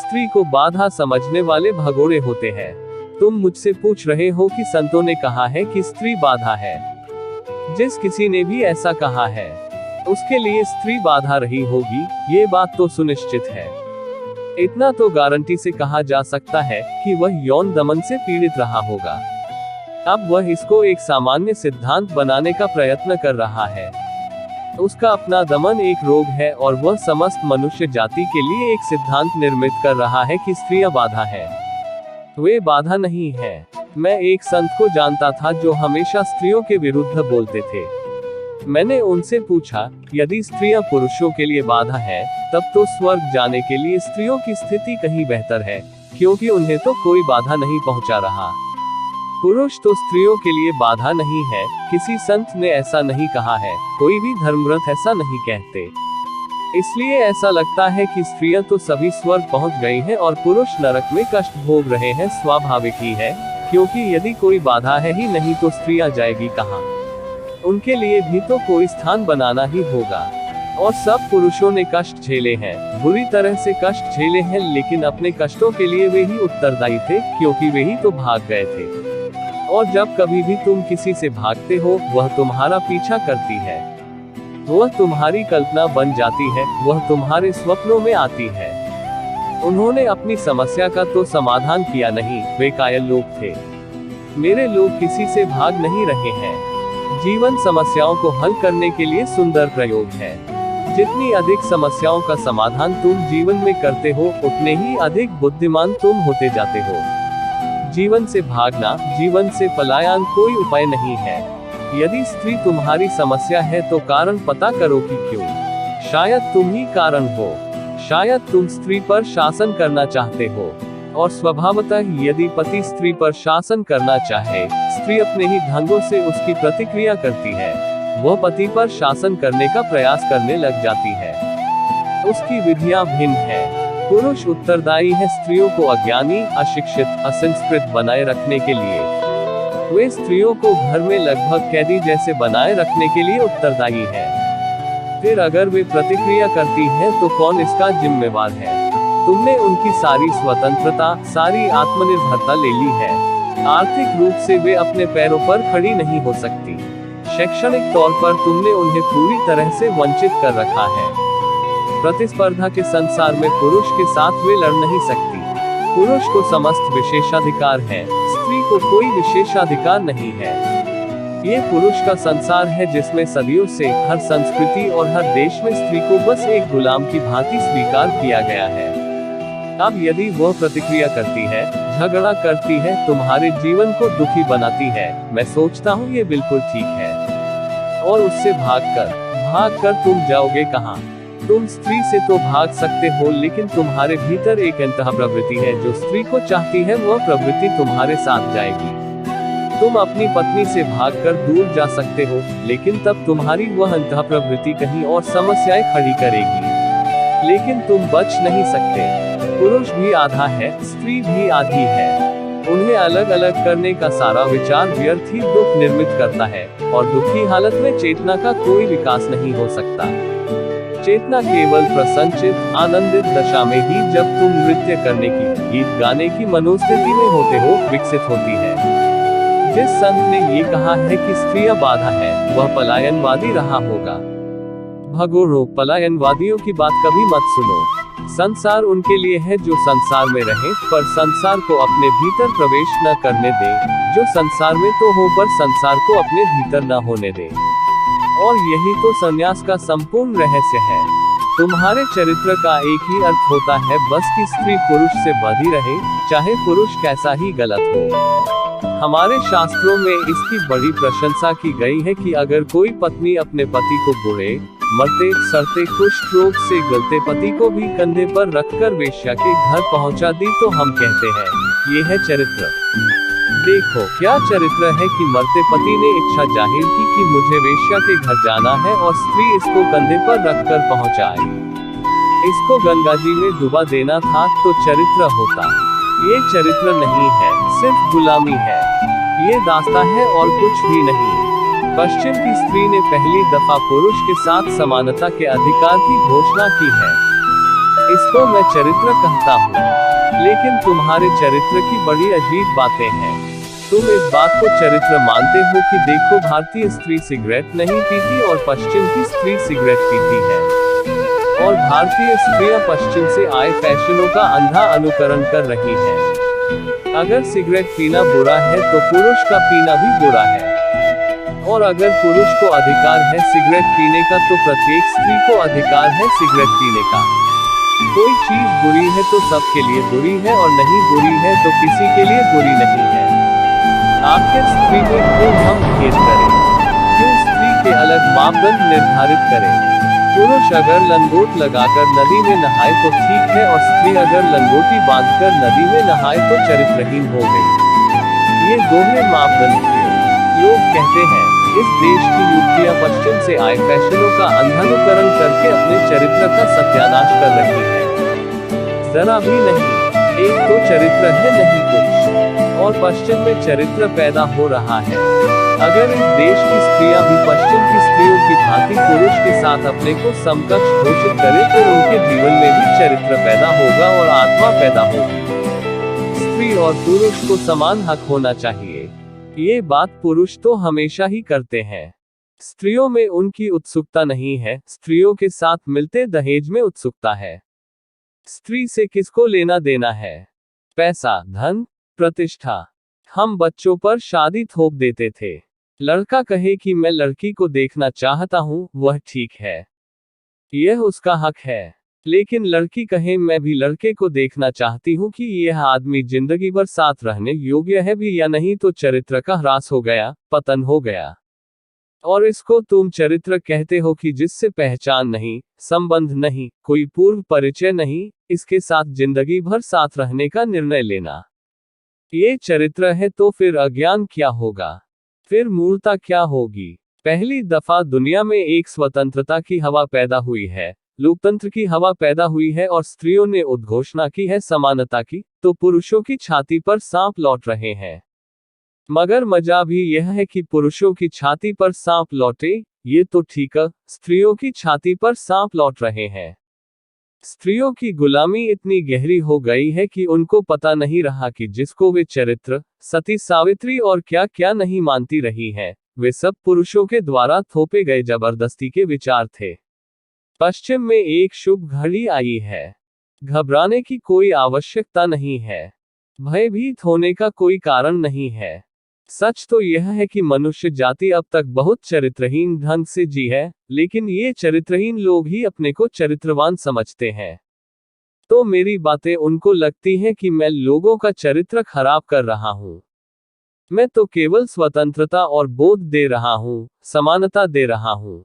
स्त्री को बाधा समझने वाले भगोड़े होते हैं। तुम मुझसे पूछ रहे हो कि संतों ने कहा है कि स्त्री बाधा है। जिस किसी ने भी ऐसा कहा है, उसके लिए स्त्री बाधा रही होगी, ये बात तो सुनिश्चित है। इतना तो गारंटी से कहा जा सकता है कि वह यौन दमन से पीड़ित रहा होगा। अब वह इसको एक सामान्य सिद्धांत बनाने का प्रयत्न कर रहा है। उसका अपना दमन एक रोग है और वह समस्त मनुष्य जाति के लिए एक सिद्धांत निर्मित कर रहा है कि स्त्रियां बाधा है। वे बाधा नहीं है। मैं एक संत को जानता था जो हमेशा स्त्रियों के विरुद्ध बोलते थे। मैंने उनसे पूछा, यदि स्त्रियां पुरुषों के लिए बाधा है, तब तो स्वर्ग जाने के लिए स्त्रियों की स्थिति कहीं बेहतर है, क्योंकि उन्हें तो कोई बाधा नहीं पहुंचा रहा। पुरुष तो स्त्रियों के लिए बाधा नहीं है। किसी संत ने ऐसा नहीं कहा है, कोई भी धर्मग्रंथ ऐसा नहीं कहते। इसलिए ऐसा लगता है कि स्त्रियां तो सभी स्वर्ग पहुंच गई हैं और पुरुष नरक में कष्ट भोग रहे हैं। स्वाभाविक ही है, क्योंकि यदि कोई बाधा है ही नहीं तो स्त्रियां जाएगी कहां? उनके लिए भी तो कोई स्थान बनाना ही होगा। और सब पुरुषों ने कष्ट झेले हैं, बुरी तरह से कष्ट झेले हैं, लेकिन अपने कष्टों के लिए वे ही उत्तरदायी थे, क्योंकि वे ही तो भाग गए थे। और जब कभी भी तुम किसी से भागते हो, वह तुम्हारा पीछा करती है, वह तुम्हारी कल्पना बन जाती है, वह तुम्हारे स्वप्नों में आती है। उन्होंने अपनी समस्या का तो समाधान किया नहीं, वे कायल लोग थे। मेरे लोग किसी से भाग नहीं रहे हैं। जीवन समस्याओं को हल करने के लिए सुंदर प्रयोग है। जितनी अधिक समस्याओं का समाधान तुम जीवन में करते हो, उतने ही अधिक बुद्धिमान तुम होते जाते हो। जीवन से भागना, जीवन से पलायन कोई उपाय नहीं है। यदि स्त्री तुम्हारी समस्या है तो कारण पता करो कि क्यों। शायद तुम ही कारण हो। शायद तुम स्त्री पर शासन करना चाहते हो। और स्वभावतः यदि पति स्त्री पर शासन करना चाहे, स्त्री अपने ही ढंगों से उसकी प्रतिक्रिया करती है। वह पति पर शासन करने का प्रयास करने लग जाती है। उसकी विधियां भिन्न है। पुरुष उत्तरदायी है स्त्रियों को अज्ञानी, अशिक्षित, असंस्कृत बनाए रखने के लिए। वे स्त्रियों को घर में लगभग कैदी जैसे बनाए रखने के लिए उत्तरदायी है। फिर अगर वे प्रतिक्रिया करती हैं तो कौन इसका जिम्मेवार है? तुमने उनकी सारी स्वतंत्रता, सारी आत्मनिर्भरता ले ली है। आर्थिक रूप से वे अपने पैरों पर खड़ी नहीं हो सकती। शैक्षणिक तौर पर तुमने उन्हें पूरी तरह से वंचित कर रखा है। प्रतिस्पर्धा के संसार में पुरुष के साथ वे लड़ नहीं सकती। पुरुष को समस्त विशेषाधिकार है, स्त्री को कोई विशेषाधिकार नहीं है। ये पुरुष का संसार है जिसमें सदियों से हर संस्कृति और हर देश में स्त्री को बस एक गुलाम की भांति स्वीकार किया गया है। अब यदि वह प्रतिक्रिया करती है, झगड़ा करती है, तुम्हारे जीवन को दुखी बनाती है, मैं सोचता हूँ ये बिल्कुल ठीक है। और उससे भागकर तुम जाओगे कहाँ? तुम स्त्री से तो भाग सकते हो, लेकिन तुम्हारे भीतर एक अंतः प्रवृत्ति है जो स्त्री को चाहती है, वह प्रवृत्ति तुम्हारे साथ जाएगी। तुम अपनी पत्नी से भागकर दूर जा सकते हो, लेकिन तब तुम्हारी वह अंतः प्रवृत्ति कहीं और समस्याएं खड़ी करेगी। लेकिन तुम बच नहीं सकते। पुरुष भी आधा है, स्त्री भी आधी है। उन्हें अलग अलग करने का सारा विचार व्यर्थ ही दुख निर्मित करता है, और दुखी हालत में चेतना का कोई विकास नहीं हो सकता। चेतना केवल प्रसन्नचित, आनंदित दशा में ही, जब तुम नृत्य करने की, गीत गाने की मनोस्थिति में होते हो, विकसित होती है। जिस संत ने ये कहा है कि स्त्रियां बाधा है, वह पलायनवादी रहा होगा। भगोड़ो, पलायनवादियों की बात कभी मत सुनो। संसार उनके लिए है जो संसार में रहे, पर संसार को अपने भीतर प्रवेश न करने दे। जो संसार में तो हो, पर संसार को अपने भीतर न होने दे। और यही तो संन्यास का संपूर्ण रहस्य है। तुम्हारे चरित्र का एक ही अर्थ होता है, बस कि स्त्री पुरुष से बंधी रहे, चाहे पुरुष कैसा ही गलत हो। हमारे शास्त्रों में इसकी बड़ी प्रशंसा की गई है कि अगर कोई पत्नी अपने पति को बुरे, मरते, सड़ते, कुष्ठ रोग से गलते पति को भी कंधे पर रखकर वेश्या के घर पहुंचा दी, तो हम कहते हैं, ये है चरित्र। देखो क्या चरित्र है कि मरते पति ने इच्छा जाहिर की कि मुझे वेश्या के घर जाना है, और स्त्री इसको कंधे पर रखकर पहुंचाई। इसको गंगा जी में डुबा देना था तो चरित्र होता। ये चरित्र नहीं है, सिर्फ गुलामी है। ये दास्ता है और कुछ भी नहीं। पश्चिम की स्त्री ने पहली दफा पुरुष के साथ समानता के अधिकार की घोषणा की है। इसको मैं चरित्र कहता हूँ। लेकिन तुम्हारे चरित्र की बड़ी अजीब बातें हैं। तुम इस बात को चरित्र मानते हो कि देखो भारतीय स्त्री सिगरेट नहीं पीती और पश्चिम की स्त्री सिगरेट पीती है, और भारतीय स्त्रियां पश्चिम से आए फैशनों का अंधा अनुकरण कर रही हैं। अगर सिगरेट पीना बुरा है तो पुरुष का पीना भी बुरा है, और अगर पुरुष को अधिकार है सिगरेट पीने का तो प्रत्येक स्त्री को अधिकार है सिगरेट पीने का। कोई चीज बुरी है तो सबके लिए बुरी है, और नहीं बुरी है तो किसी के लिए बुरी नहीं है। आखिर स्त्री में क्यों हम भेद करें? क्यों स्त्री के अलग मापदंड निर्धारित करें? पुरुष अगर लंगोट लगाकर नदी में नहाए तो ठीक है, और स्त्री अगर लंगोटी बांधकर नदी में नहाए तो चरित्रहीन हो गई। ये दोहरे मापदंड क्यों? लोग कहते हैं इस देश की युवतियां पश्चिम से आए फैशनों का अंधानुकरण करके अपने चरित्र का सत्यानाश कर रही है। जरा भी नहीं। एक तो चरित्र है नहीं कुछ, और पश्चिम में चरित्र पैदा हो रहा है। अगर इस देश की स्त्रियां भी पश्चिम की स्त्रियों की भांति पुरुष के साथ अपने को समकक्ष घोषित करें तो उनके जीवन में भी चरित्र पैदा होगा और आत्मा पैदा होगी। स्त्री और पुरुष को समान हक होना चाहिए। ये बात पुरुष तो हमेशा ही करते हैं। स्त्रियों में उनकी उत्सुकता नहीं है, स्त्रियों के साथ मिलते दहेज में उत्सुकता है। स्त्री से किसको लेना देना है? पैसा, धन, प्रतिष्ठा। हम बच्चों पर शादी थोप देते थे। लड़का कहे कि मैं लड़की को देखना चाहता हूं, वह ठीक है, यह उसका हक है। लेकिन लड़की कहे मैं भी लड़के को देखना चाहती हूं कि यह आदमी जिंदगी भर साथ रहने योग्य है भी या नहीं, तो चरित्र का ह्रास हो गया, पतन हो गया। और इसको तुम चरित्र कहते हो कि जिससे पहचान नहीं, संबंध नहीं, कोई पूर्व परिचय नहीं, इसके साथ जिंदगी भर साथ रहने का निर्णय लेना, ये चरित्र है। तो फिर अज्ञान क्या होगा? फिर मूर्खता क्या होगी? पहली दफा दुनिया में एक स्वतंत्रता की हवा पैदा हुई है, लोकतंत्र की हवा पैदा हुई है, और स्त्रियों ने उद्घोषणा की है समानता की, तो पुरुषों की छाती पर सांप लौट रहे हैं। मगर मजा भी यह है कि पुरुषों की छाती पर सांप लौटे, ये तो ठीक है, स्त्रियों की छाती पर सांप लौट रहे हैं। स्त्रियों की गुलामी इतनी गहरी हो गई है कि उनको पता नहीं रहा कि जिसको वे चरित्र, सती सावित्री और क्या क्या नहीं मानती रही हैं, वे सब पुरुषों के द्वारा थोपे गए जबरदस्ती के विचार थे। पश्चिम में एक शुभ घड़ी आई है। घबराने की कोई आवश्यकता नहीं है, भयभीत होने का कोई कारण नहीं है। सच तो यह है कि मनुष्य जाति अब तक बहुत चरित्रहीन ढंग से जी है, लेकिन ये चरित्रहीन लोग ही अपने को चरित्रवान समझते हैं। तो मेरी बातें उनको लगती हैं कि मैं लोगों का चरित्र खराब कर रहा हूं। मैं तो केवल स्वतंत्रता और बोध दे रहा हूं, समानता दे रहा हूं।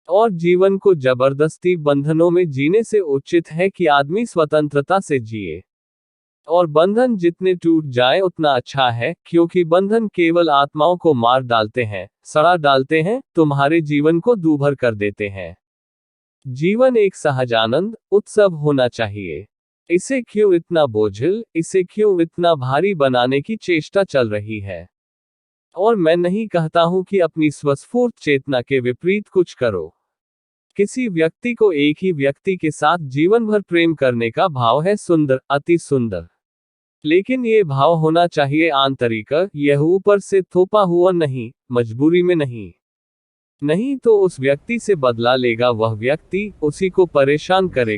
और जीवन को जबरदस्ती बंधनों में जीने से उचित है कि आदमी स्वतंत्रता से जिए। और बंधन जितने टूट जाए उतना अच्छा है, क्योंकि बंधन केवल आत्माओं को मार डालते हैं, सड़ा डालते हैं, तुम्हारे जीवन को दूभर कर देते हैं। जीवन एक सहजानंद उत्सव होना चाहिए। इसे क्यों इतना बोझिल, इसे क्यों इतना भारी बनाने की चेष्टा चल रही है? और मैं नहीं कहता हूं कि अपनी स्वस्फूर्त चेतना के विपरीत कुछ करो। किसी व्यक्ति को एक ही व्यक्ति के साथ जीवन भर प्रेम करने का भाव है सुंदर, अति सुंदर। लेकिन ये भाव होना चाहिए आंतरिक, यह ऊपर से थोपा हुआ नहीं, मजबूरी में नहीं। नहीं तो उस व्यक्ति से बदला लेगा वह व्यक्ति, उसी को परेशान करेगा।